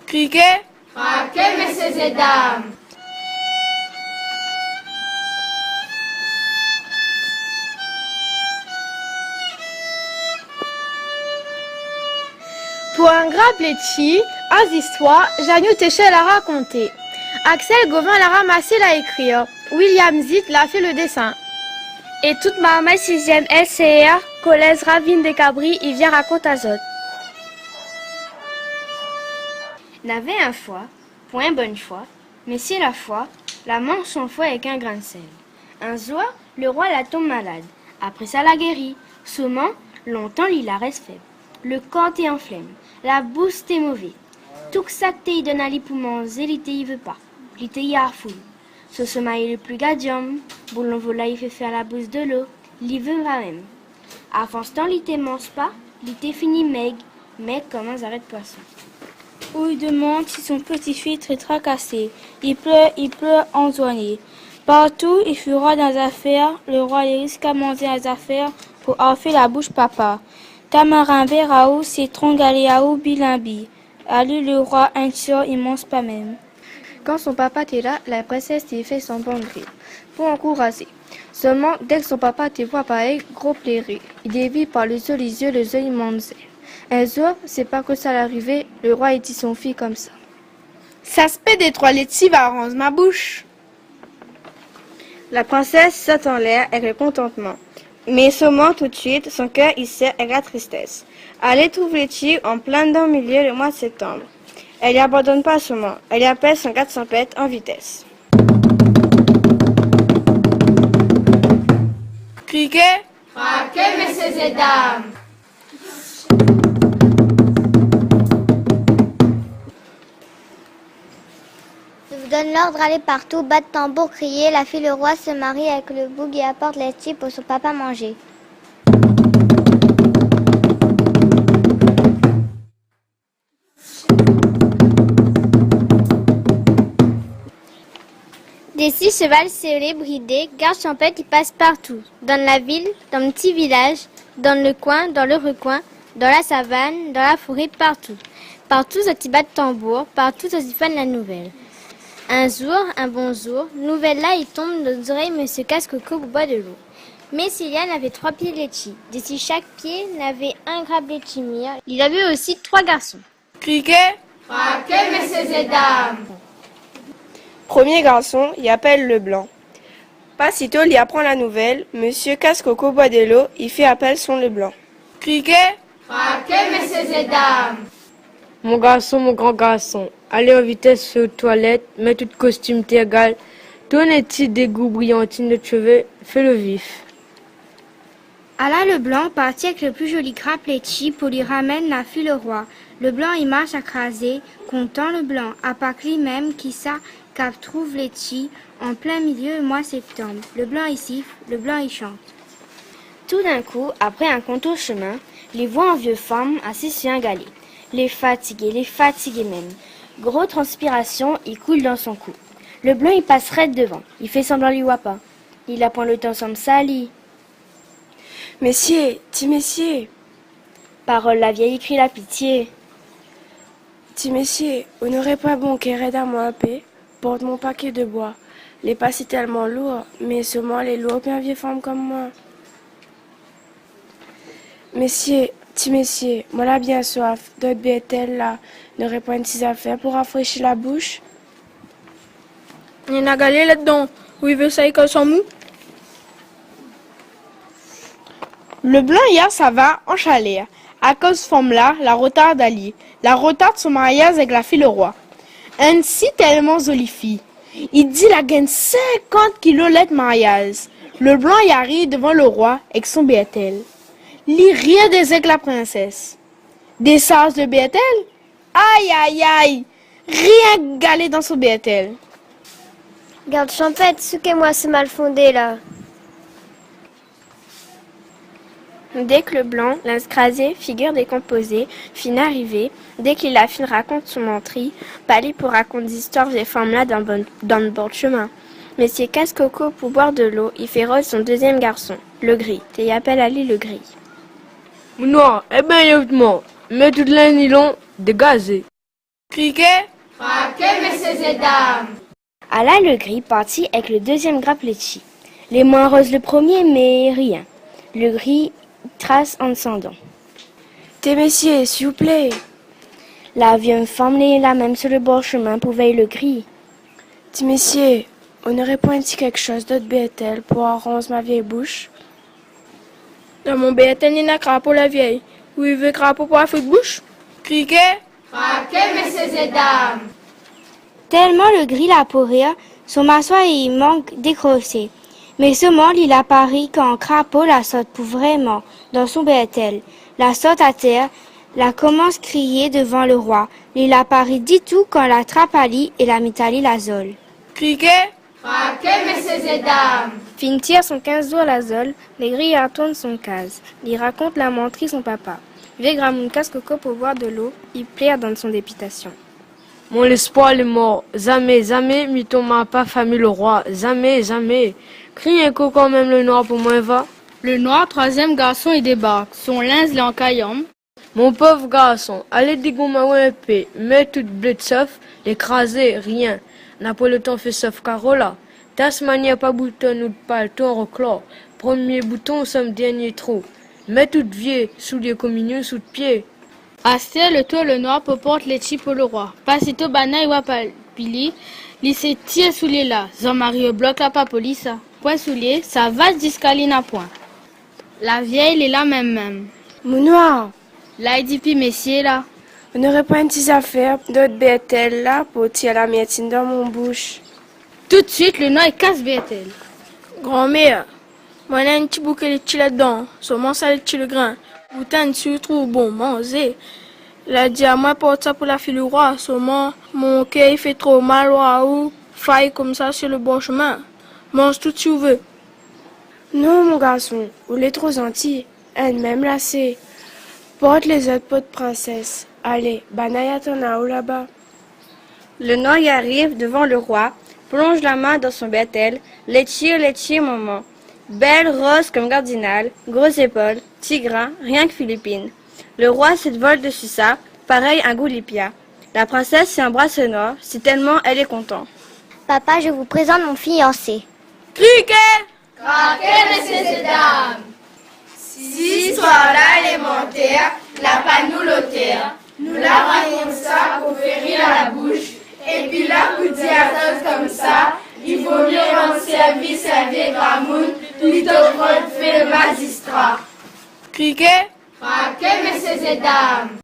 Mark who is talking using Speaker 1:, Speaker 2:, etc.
Speaker 1: Criquet,
Speaker 2: Fraquez, messieurs et dames.
Speaker 3: Pour un grapletti, az histoire, Janio Téchel l'a raconté. Axel Gauvin l'a ramassé l'a écrire. William Zitt l'a fait le dessin.
Speaker 4: Et toute ma 6e LCR, Collège Ravine des Cabris, il vient raconter à Zot. N'avait un foie, point bonne foi, mais c'est la foi, la mange son foie avec un grain de sel. Un jour, le roi la tombe malade. Après ça, la guérit. Seulement, longtemps, il la reste faible. Le corps est en flemme, la bouche est mauvais. Tout ça que t'y donne à les poumons, l'ité y veut pas. L'ité y a foule. Ce sommeil le plus gadium, boulon vola il fait faire la bouche de l'eau, l'y veut va même. Avant ce temps, l'ité mange pas, l'ité finit meg comme un arrêt de poisson. Où il demande si son petit-fils est tracassé. Il pleure empoisonné. Partout, il fera dans les affaires. Le roi il risque à manger les affaires pour faire la bouche papa. Tamarin Béraou, citron galéaou, bilimbi. Allez le roi un sort, il mange pas même.
Speaker 5: Quand son papa était là, la princesse lui fait son bon gré pour encourager. Seulement, dès que son papa te voit pareil, gros plairait. Il dévie par les yeux, les yeux immenses. Un jour, c'est pas que ça l'arrivait, le roi dit son fils comme ça.
Speaker 1: ça se fait des trois laitiers va arranger ma bouche.
Speaker 5: La princesse saute en l'air avec le contentement. Mais seulement tout de suite, son cœur il serre avec la tristesse. Elle trouve les tirs en plein dans le milieu le mois de septembre. Elle n'y abandonne pas seulement, elle y appelle son 400 pètes en vitesse.
Speaker 1: Criquet,
Speaker 2: Fraquez, messieurs et dames.
Speaker 6: Je vous donne l'ordre d'aller partout, battre tambour, crier. La fille le roi se marie avec le boug et apporte les petits pour son papa manger. Des 6 chevals serrés, bridés, gardes champêtres qui passent partout. Dans la ville, dans le petit village, dans le coin, dans le recoin, dans la savane, dans la forêt, partout. Partout, ça t'y bat de tambour, partout, ça s'y fait la nouvelle. Un jour, un bon jour, nouvelle là, il tombe dans les oreilles Monsieur Cascoco boit de l'eau. Messiliane avait 3 pieds de laitier. D'ici chaque pied n'avait un grappe laitier mire. Il avait aussi 3 garçons.
Speaker 1: criquet,
Speaker 2: Fraquez, messieurs et dames.
Speaker 5: Premier garçon, il appelle le blanc. Pas sitôt, il y apprend la nouvelle. Monsieur Cascoco boit de l'eau, il fait appel son le blanc.
Speaker 1: criquet,
Speaker 2: Fraquez, messieurs et dames.
Speaker 7: Mon garçon, mon grand garçon, allez en vitesse aux toilettes, mets tout costume t'égal, tourne les petits dégoûts brillantines de cheveux, fais-le vif.
Speaker 3: Alla le blanc partit avec le plus joli grappe laitier pour lui ramener la fille le roi. Le blanc il marche à craser, content le blanc, à part lui-même qui ça qu'à trouve laitier en plein milieu mois septembre. Le blanc il siffle, le blanc il chante.
Speaker 4: Tout d'un coup, après un contour chemin, les voit un vieux femme assis sur un galet. Les fatigués même. Gros transpiration, il coule dans son cou. Le blanc il passe raide devant, il fait semblant lui voit pas. Il a point le temps sans me salir.
Speaker 5: Messieurs, petit messieurs,
Speaker 4: Parole la vieille crie la pitié.
Speaker 5: petit messieurs, vous n'aurez pas bon qu'aider à moi un peu, porte mon paquet de bois. Les pas si tellement lourds, mais seulement les lourds bien vieux femmes comme moi. Messieurs, petit messieurs, moi là bien soif, d'autres bêtelles là, n'aurait pas une petite affaire pour rafraîchir la bouche.
Speaker 1: il y en a galé là-dedans, où il veut ça école sans mou. Le blanc hier ça va en chalet. À cause femme là, la retarde Ali. La retarde son mariage avec la fille le roi. Ainsi tellement jolie fille. Il dit la gagne 50 kilos de mariage. Le blanc y arrive devant le roi avec son Béatel. Lit rien des avec la princesse. Des sages de Béatel? Aïe aïe aïe! Rien galé dans son Béatel.
Speaker 6: Garde champêtre, souquez-moi ce mal fondé là.
Speaker 5: Dès que le blanc, l'inscrasé, figure décomposée, fin arrivé, dès qu'il a fin raconte son menterie, Pali pour raconter des histoires des femmes là dans le bord de chemin. Monsieur Casse-Coco pour boire de l'eau, il fait rose son deuxième garçon, le gris, et il appelle Ali le gris.
Speaker 7: Non, eh ben, évidemment, mets toute la nylon dégagé.
Speaker 1: Criquet,
Speaker 2: Craquez, messieurs et dames.
Speaker 4: Alla le gris partit avec le deuxième grappletti. Les moins roses le premier, mais rien. Le gris trace en descendant.
Speaker 5: Tes messieurs, s'il vous plaît.
Speaker 4: La vieille femme est là même sur le bord chemin pour veiller le gris.
Speaker 5: Tes messieurs, on n'aurait pas dit quelque chose d'autre bêtel pour arranger ma vieille bouche?
Speaker 7: Dans mon bêtel, il y a un crapaud la vieille. Où il veut crapaud pour la foutre bouche?
Speaker 1: criquet,
Speaker 2: Craquez, messieurs et dames.
Speaker 3: Tellement le gris l'a pour rire, son massoir y manque décroché. Mais seulement il apparaît quand crapaud la saute pour vraiment dans son bêtel. La saute à terre, la commence crier devant le roi. Il apparaît dit tout quand la trappe à lit et la mitali la zole.
Speaker 1: criquet,
Speaker 2: Craquez, messieurs et dames.
Speaker 3: Fin tire son 15 jours la zole, les grilles retournent son case. Il raconte la menterie son papa. Vieux gramoun casse coco pour boire de l'eau, il plaire dans son dépitation.
Speaker 7: Mon espoir est mort. Jamais, jamais, mython m'a pas famille le roi. Jamais, jamais. Crie un coup quand même le noir pour moi va.
Speaker 1: Le noir, troisième garçon, il débarque. Son linge l'est en caillambe.
Speaker 7: Mon pauvre garçon, allez dégommer un peu, mets toute blé de sauf, l'écraser, rien. N'a pas le temps fait sauf Carola. Tas manière pas bouton ou de paletot en reclore. Premier bouton, somme dernier trou. Mets tout vieux, souliers communion sous de pied.
Speaker 1: Asté le tour le noir porte les chi pour le roi. Pasito bana iwa pili, li se tire sous les là. Jean-Marie bloque la papolisa. Point soulier, ça va discaline à point. La vieille est là même.
Speaker 5: Mon noir,
Speaker 1: Là, il dit puis messieurs là.
Speaker 5: on n'aurait pas une petite affaire d'autres bêtel là pour tirer la mietine dans mon bouche.
Speaker 1: Tout de suite, le noir il casse bêtel.
Speaker 7: Grand-mère, moi j'ai un petit bouquet de chi là-dedans. Seulement ça le chi le grain. Boutin tu trouves bon manger. La dit à moi porte ça pour la fille du roi. Seulement mon cœur il fait trop mal ou faille comme ça sur le bon chemin. Mange tout tu veux.
Speaker 5: Non, mon garçon, vous l'êtes trop gentil. Elle-même là c'est. Porte les autres potes princesse. Allez, banaya ton là là-bas.
Speaker 4: Le noir y arrive devant le roi, plonge la main dans son bêtel, les tire, maman. Belle, rose comme cardinal, grosses épaules, tigrin, rien que Philippine. Le roi se vole dessus ça, pareil un goulipia. La princesse c'est un bracelet noir, si tellement elle est contente.
Speaker 6: Papa, je vous présente mon fiancé.
Speaker 1: Criquet,
Speaker 2: Craquez, messieurs et dames. Si soir-là élémentaire, la panoulotaire, nous la raconte ça pour faire rire à la bouche. Et puis là, pour dire à tous comme ça, il vaut mieux rendre service à vieille Gramoun plutôt que de faire le magistrat.
Speaker 1: criquet,
Speaker 2: Craquez, messieurs et dames.